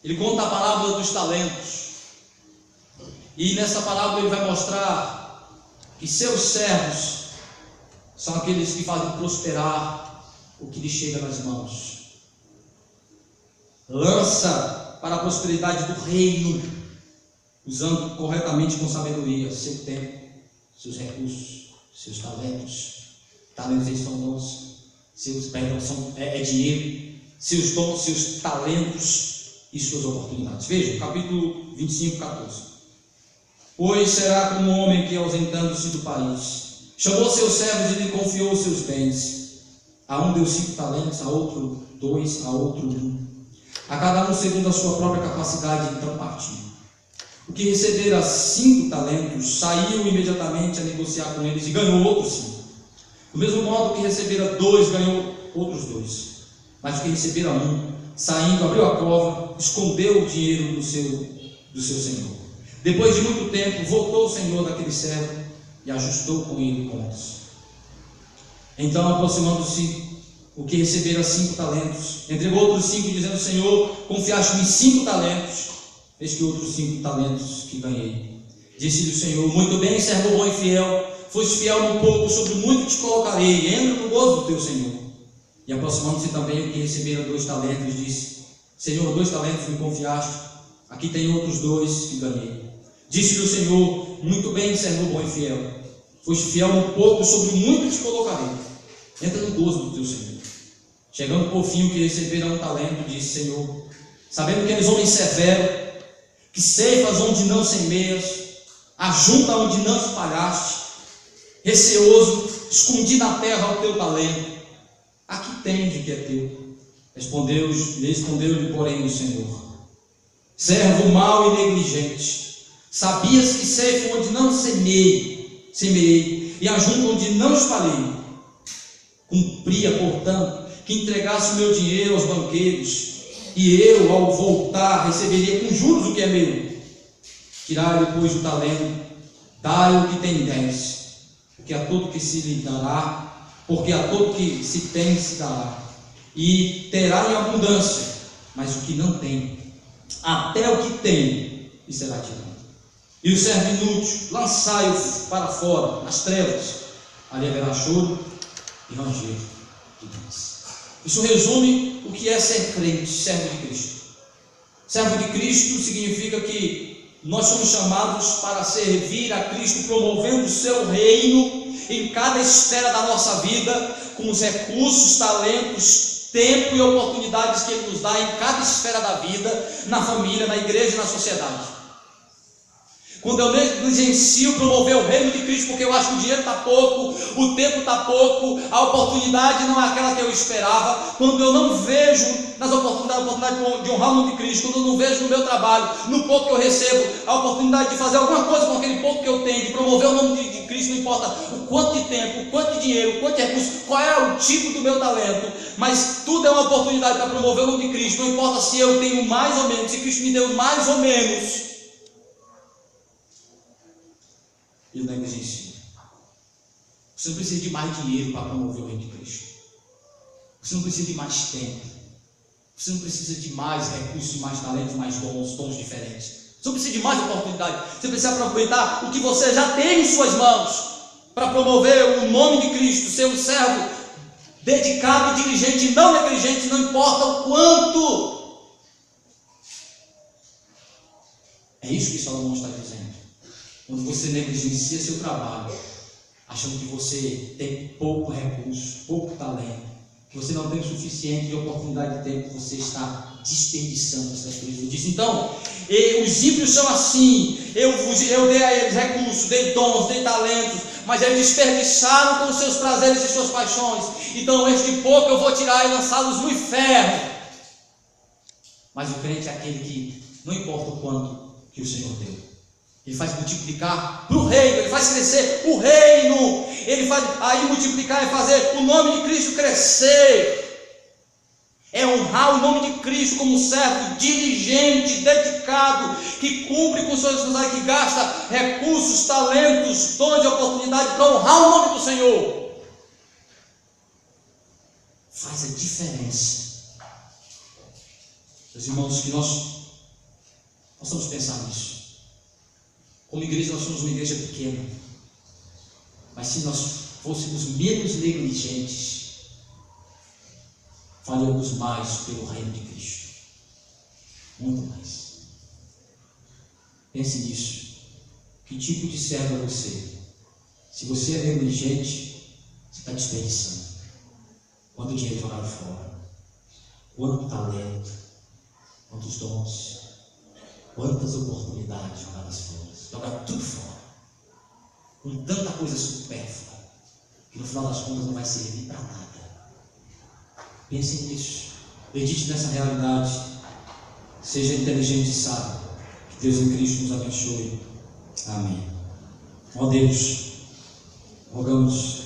Ele conta a parábola dos talentos. E nessa parábola ele vai mostrar que seus servos são aqueles que fazem prosperar o que lhe chega nas mãos. Lança para a prosperidade do reino, usando corretamente com sabedoria seu tempo, seus recursos, seus talentos. Talentos eles são dons, é dinheiro, seus dons, seus talentos e suas oportunidades. Veja, capítulo 25, 14. Pois será como um homem que, ausentando-se do país, chamou seus servos e lhe confiou os seus bens. A um deu 5 talentos, a outro 2, a outro 1. A cada um segundo a sua própria capacidade, então partiu. O que recebera 5 talentos, saiu imediatamente a negociar com eles e ganhou outros 5. Do mesmo modo que recebera 2, ganhou outros 2. Mas o que recebera 1, saindo, abriu a cova, escondeu o dinheiro do seu senhor. Depois de muito tempo, voltou o senhor daquele servo e ajustou com ele contas. Então, aproximando-se, o que recebera 5 talentos, entregou outros 5, dizendo: Senhor, confiaste-me 5 talentos, eis que outros 5 talentos que ganhei. Disse-lhe o Senhor: muito bem, servo bom e fiel, foste fiel no pouco, sobre muito te colocarei, entra no gozo do teu Senhor. E aproximando-se também o que recebera 2 talentos, disse: Senhor, 2 talentos me confiaste, aqui tem outros 2 que ganhei. Disse-lhe o Senhor: muito bem, servo bom e fiel, foste fiel no pouco, sobre muito te colocarei, entra no gozo do teu Senhor. Chegando por fim o que recebera 1 talento, disse: Senhor, sabendo que eres homem severo, que ceifas onde não semeias, ajunta onde não espalhaste, receoso, escondi na terra o teu talento, aqui tens o que é teu. Respondeu-lhe, porém, o Senhor: servo mau e negligente, sabias que ceifo onde não semeei, e ajunto onde não espalhei. Cumpria, portanto, que entregasse o meu dinheiro aos banqueiros, e eu, ao voltar, receberia com juros o que é meu. Tirai-lhe, pois, o talento, dai o que tem 10, porque a todo que se lhe dará, porque a todo que se tem se dará, e terá em abundância, mas o que não tem, até o que tem, lhe será tirado. E o servo inútil, lançai-o para fora, nas trevas, ali haverá choro e ranger de dentes. Isso resume o que é ser crente, servo de Cristo. Servo de Cristo significa que nós somos chamados para servir a Cristo, promovendo o seu reino em cada esfera da nossa vida, com os recursos, talentos, tempo e oportunidades que Ele nos dá em cada esfera da vida, na família, na igreja e na sociedade. Quando eu negligencio promover o reino de Cristo, porque eu acho que o dinheiro está pouco, o tempo está pouco, a oportunidade não é aquela que eu esperava, quando eu não vejo nas oportunidades a oportunidade de honrar o nome de Cristo, quando eu não vejo no meu trabalho, no pouco que eu recebo, a oportunidade de fazer alguma coisa com aquele pouco que eu tenho, de promover o nome de Cristo, não importa o quanto de tempo, o quanto de dinheiro, o quanto de recursos, qual é o tipo do meu talento, mas tudo é uma oportunidade para promover o nome de Cristo, não importa se eu tenho mais ou menos, se Cristo me deu mais ou menos. Ele não negligencia. Você não precisa de mais dinheiro para promover o reino de Cristo. Você não precisa de mais tempo. Você não precisa de mais recursos, mais talentos, mais dons diferentes. Você não precisa de mais oportunidade. Você precisa aproveitar o que você já tem em suas mãos para promover o nome de Cristo, ser um servo dedicado e diligente, não negligente, não importa o quanto. É isso que Salomão está dizendo. Quando você negligencia seu trabalho, achando que você tem pouco recurso, pouco talento, que você não tem o suficiente de oportunidade de tempo, você está desperdiçando essas coisas. Ele diz, então, os ímpios são assim, eu dei a eles recursos, dei dons, dei talentos, mas eles desperdiçaram com os seus prazeres e suas paixões. Então este pouco eu vou tirar e lançá-los no inferno. Mas o crente é aquele que não importa o quanto que o Senhor deu, ele faz multiplicar para o reino, ele faz crescer o reino, ele faz, aí multiplicar é fazer o nome de Cristo crescer, é honrar o nome de Cristo como servo diligente, dedicado, que cumpre com suas responsabilidades, que gasta recursos, talentos, dons e oportunidade para honrar o nome do Senhor. Faz a diferença. Meus irmãos, que nós possamos pensar nisso. Como igreja, nós somos uma igreja pequena, mas se nós fôssemos menos negligentes, faríamos mais pelo reino de Cristo, muito mais. Pense nisso. Que tipo de servo é você? Se você é negligente, você está desperdiçando. Quanto dinheiro jogado fora, quanto talento, quantos dons, quantas oportunidades jogadas fora. Joga tudo fora, com tanta coisa supérflua, que no final das contas não vai servir para nada. Pense nisso, medite nessa realidade, seja inteligente e sábio. Que Deus em Cristo nos abençoe. Amém. Ó Deus, rogamos